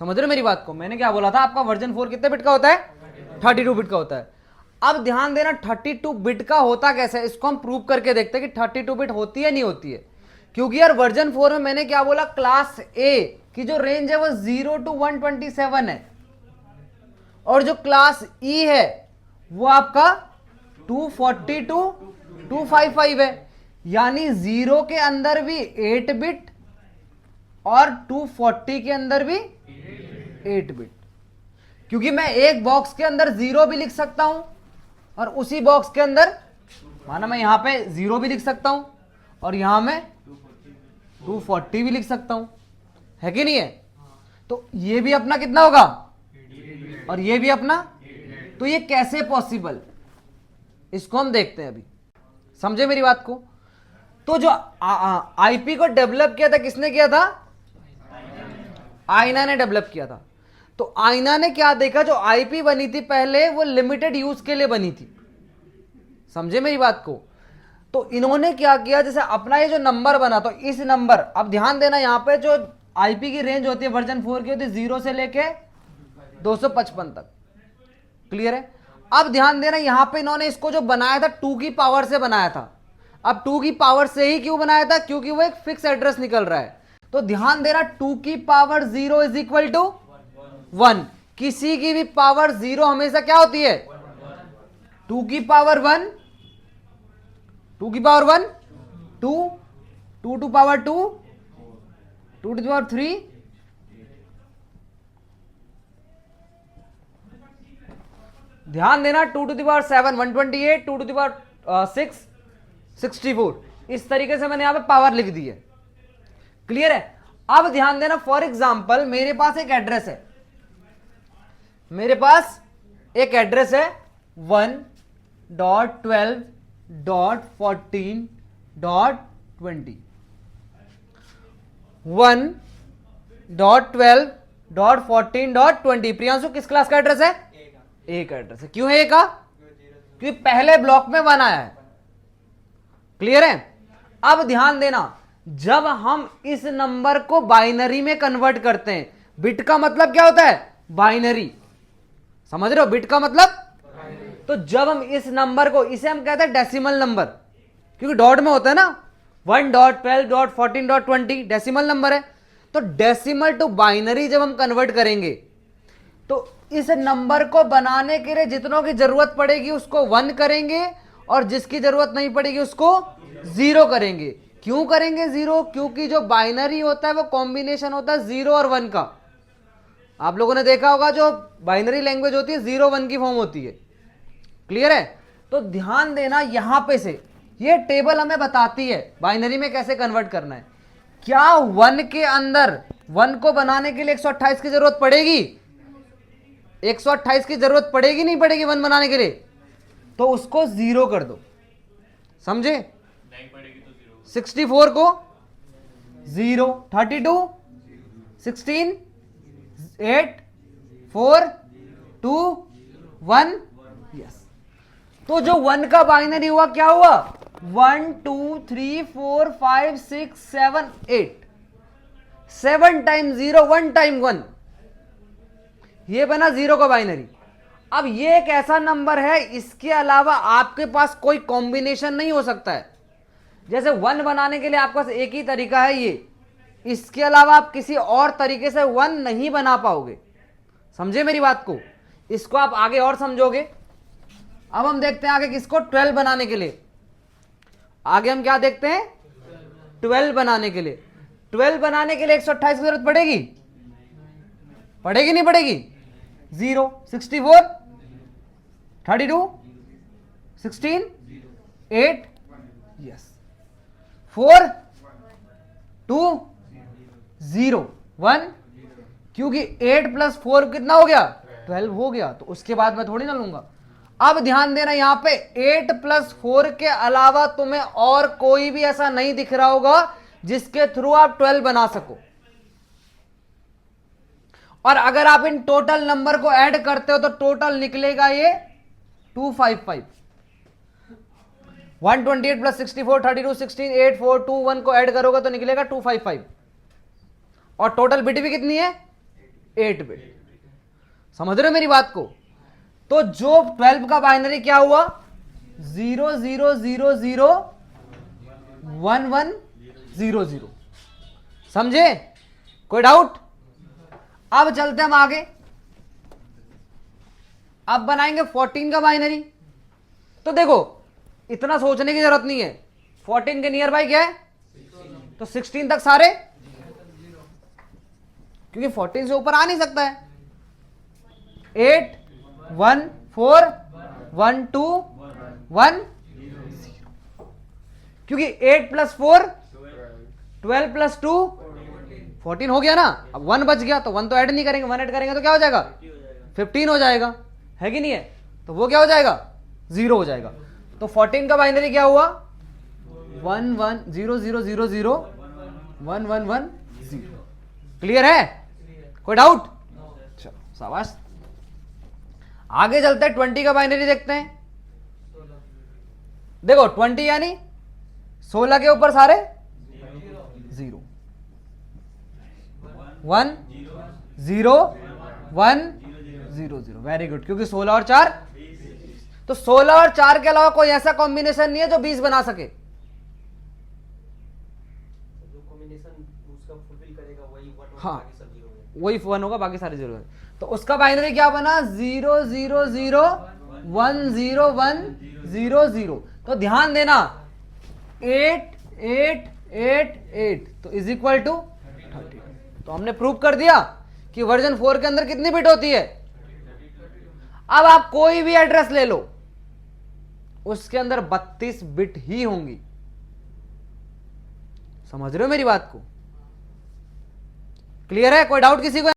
समझ रहे हो मेरी बात को? मैंने क्या बोला था, आपका वर्जन 4 कितने बिट का होता है? 32 बिट का होता है। अब ध्यान देना 32 बिट का होता कैसे है, इसको हम प्रूव करके देखते हैं कि 32 बिट होती है नहीं होती है। क्योंकि यार वर्जन 4 में मैंने क्या बोला, क्लास ए की जो रेंज है वो 0 to 127 है, और जो क्लास ई है वो आपका 240 to 255 है। यानी 0 के अंदर भी 8 बिट और 240 के अंदर भी 8 बिट। क्योंकि मैं एक बॉक्स के अंदर 0 भी लिख सकता हूं और उसी बॉक्स के अंदर माना मैं यहां पे 0 भी लिख सकता हूं और यहां मैं 240 भी लिख सकता हूं, है कि नहीं है? तो ये भी अपना कितना होगा और ये भी अपना, तो ये कैसे पॉसिबल, इसको हम देखते हैं अभी। समझे मेरी बात को? तो जो आईपी को डेवलप किया था किसने किया था? आईना ने डेवलप किया था। तो आईना ने क्या देखा, जो आईपी बनी थी पहले वो लिमिटेड यूज के लिए बनी थी। समझे मेरी बात को? तो इन्होंने क्या किया, जैसे अपना ये जो नंबर बना, तो इस नंबर, अब ध्यान देना यहां पे जो आईपी की रेंज होती है वर्जन 4 की होती है 0 से लेके 255 तक। क्लियर है? अब ध्यान देना यहां पे इन्होंने इसको जो बनाया था 2 की पावर से बनाया था। अब 2 की पावर से ही क्यों बनाया था? क्योंकि वो एक फिक्स एड्रेस निकल रहा है। तो ध्यान देना 2 की पावर 0 इज इक्वल टू 1। किसी की भी पावर 0 हमेशा क्या होती है? 2 की पावर 1, 2 की power 1 2, 2 to power 2, 2 to power 3, ध्यान देना 2 टू पावर 7 128, 2 टू पावर 6 64। इस तरीके से मैंने यहां पे पावर लिख दी है। क्लियर है? अब ध्यान देना, फॉर एग्जांपल मेरे पास एक एड्रेस है, मेरे पास एक एड्रेस है 1.12.14.20, 1.12.14.20। प्रियांशु किस क्लास का एड्रेस है? ए का एड्रेस है। क्यों है ए का? क्योंकि पहले ब्लॉक में 1 आया है। क्लियर है? अब ध्यान देना, जब हम इस नंबर को बाइनरी में कन्वर्ट करते हैं, बिट का मतलब क्या होता है? बाइनरी। समझ रहे हो? बिट का मतलब, तो जब हम इस नंबर को, इसे हम कहते हैं डेसिमल नंबर, क्योंकि डॉट में होता है ना, 1.12.14.20 डेसिमल नंबर है। तो डेसिमल टू बाइनरी जब हम कन्वर्ट करेंगे, तो इस नंबर को बनाने के लिए जितनों की जरूरत पड़ेगी उसको 1 करेंगे और जिसकी जरूरत नहीं पड़ेगी उसको 0 करेंगे। क्यों करेंगे 0? क्योंकि जो बाइनरी होता है वो कॉम्बिनेशन होता है 0 और 1 का। आप लोगों ने देखा होगा जो बाइनरी लैंग्वेज होती है 0 1 की फॉर्म होती है। क्लियर है? तो ध्यान देना यहां पे से ये टेबल हमें बताती है बाइनरी में कैसे कन्वर्ट करना है। क्या 1 के अंदर 1 को बनाने के लिए 128 की जरूरत पड़ेगी? 128 की जरूरत पड़ेगी नहीं पड़ेगी 1 बनाने के लिए? तो उसको 0 कर दो। समझे? नहीं पड़ेगी तो 64 को 0, 32, 16, 8, 4, 2, 1, यस। तो जो 1 का बाइनरी हुआ क्या हुआ? 1 2 3 4 5 6 7 8, 7 टाइम 0, 1 टाइम 1, ये बना 0 का बाइनरी। अब ये एक ऐसा नंबर है, इसके अलावा आपके पास कोई कॉम्बिनेशन नहीं हो सकता है। जैसे 1 बनाने के लिए आपके पास एक ही तरीका है ये, इसके अलावा आप किसी और तरीके से 1 नहीं बना पाओगे। समझे मेरी बात को? इसको आप आगे और समझोगे। अब हम देखते हैं आगे किसको, 12 बनाने के लिए। आगे हम क्या देखते हैं? 12 बनाने के लिए। 12 बनाने के लिए 128 की जरूरत पड़ेगी? पड़ेगी नहीं पड़ेगी? 0, 64, 32, 16, 8, यस, 4, 2, 0, 1। क्योंकि 8 प्लस 4 कितना हो गया? 12 हो गया। तो उसके बाद मैं थोड़ी ना लूंगा। अब ध्यान देना यहां पे 8 प्लस 4 के अलावा तुम्हें और कोई भी ऐसा नहीं दिख रहा होगा जिसके थ्रू आप 12 बना सको। और अगर आप इन टोटल नंबर को ऐड करते हो तो टोटल निकलेगा ये 255। 128 प्लस 64, 32, 16, 8, 4, 2, 1 को ऐड करोगे तो निकलेगा 255। और टोटल बिट भी कितनी है? 8 बिट। समझ रहे हो मेरी बात को? तो जो 12 का बाइनरी क्या हुआ, 0 0 0 0 1 1 0 0। समझे? कोई डाउट? अब चलते हम आगे, अब बनाएंगे 14 का बाइनरी। तो देखो इतना सोचने की जरूरत नहीं है, 14 के नियर बाई क्या है, तो 16 तक सारे, क्योंकि 14 से ऊपर आ नहीं सकता है। 8 1 4 1 2 1 0, क्योंकि 8 प्लस 4 12 प्लस 2 14 हो गया ना। अब 1 बच गया तो 1 तो ऐड नहीं करेंगे, 1 ऐड करेंगे तो क्या हो जाएगा, 15 हो जाएगा, है कि नहीं है? तो वो क्या हो जाएगा, 0 हो जाएगा। तो 14 का बाइनरी क्या हुआ, 1 1 0 0 0 0 1 1 1 0। क्लियर है? कोई डाउट? चलो शाबाश। आगे चलते हैं, 20 का बाइनरी देखते हैं। देखो 20 यानी 16 के ऊपर सारे 0, 1 0 1 0 0। वेरी गुड, क्योंकि 16 और 4, तो 16 और 4 के अलावा कोई ऐसा कॉम्बिनेशन नहीं है जो 20 बना सके। जो कॉम्बिनेशन उसका फुलफिल करेगा वही 1 होगा, हाँ, बाकी सब 0 होगा। वही 1 होगा, बाकी सारे 0 है। तो उसका बाइनरी क्या बना, 0 0 0 1 0 1 0 0। तो ध्यान देना 8 8 8 8 तो इज इक्वल टू 30। तो हमने प्रूव कर दिया कि वर्जन 4 के अंदर कितनी बिट होती है। अब आप कोई भी एड्रेस ले लो, उसके अंदर 32 बिट ही होंगी। समझ रहे हो मेरी बात को? क्लियर है? कोई डाउट किसी को?